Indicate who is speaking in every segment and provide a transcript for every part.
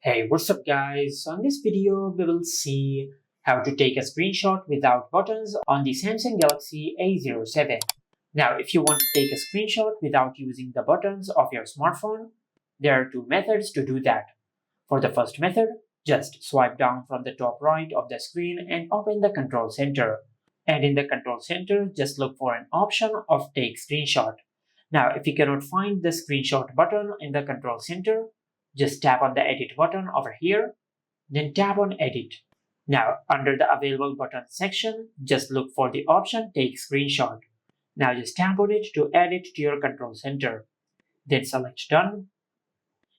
Speaker 1: Hey, what's up guys? On this video, we will see how to take a screenshot without buttons on the Samsung Galaxy A07. Now, if you want to take a screenshot without using the buttons of your smartphone, there are two methods to do that. For the first method, just swipe down from the top right of the screen and open the control center. And in the control center, just look for an option of take screenshot. Now, if you cannot find the screenshot button in the control center, just tap on the edit button over here, then tap on edit. Now, under the available button section, just look for the option take screenshot. Now just tap on it to add it to your control center. Then select done.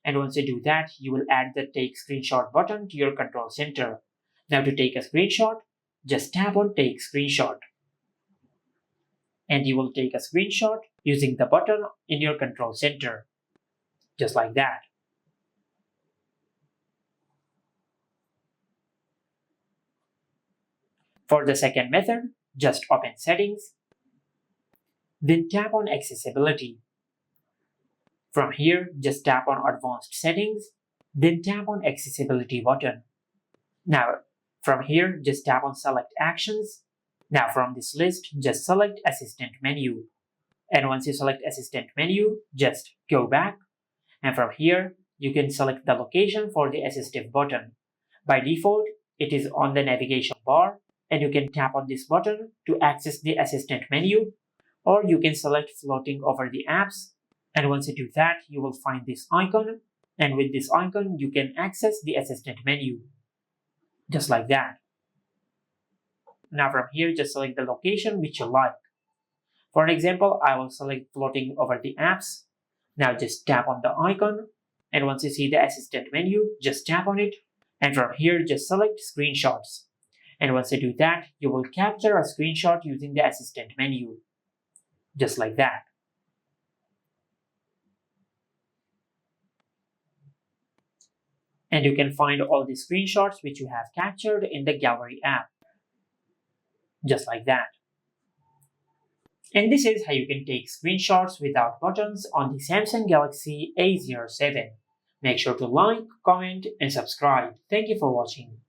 Speaker 1: And once you do that, you will add the take screenshot button to your control center. Now to take a screenshot, just tap on take screenshot. And you will take a screenshot using the button in your control center. Just like that. For the second method, just open Settings, then tap on Accessibility. From here, just tap on Advanced Settings, then tap on Accessibility button. Now, from here, just tap on Select Actions. Now from this list, just select Assistant menu. And once you select Assistant menu, just go back. And from here, you can select the location for the assistive button. By default, it is on the navigation bar, and you can tap on this button to access the assistant menu, or you can select floating over the apps. And once you do that, you will find this icon, and with this icon, you can access the assistant menu. Just like that. Now from here, just select the location which you like. For an example, I will select floating over the apps. Now just tap on the icon, and once you see the assistant menu, just tap on it, and from here, just select screenshots. And once you do that, you will capture a screenshot using the assistant menu. Just like that. And you can find all the screenshots which you have captured in the Gallery app. Just like that. And this is how you can take screenshots without buttons on the Samsung Galaxy A07. Make sure to like, comment, and subscribe. Thank you for watching.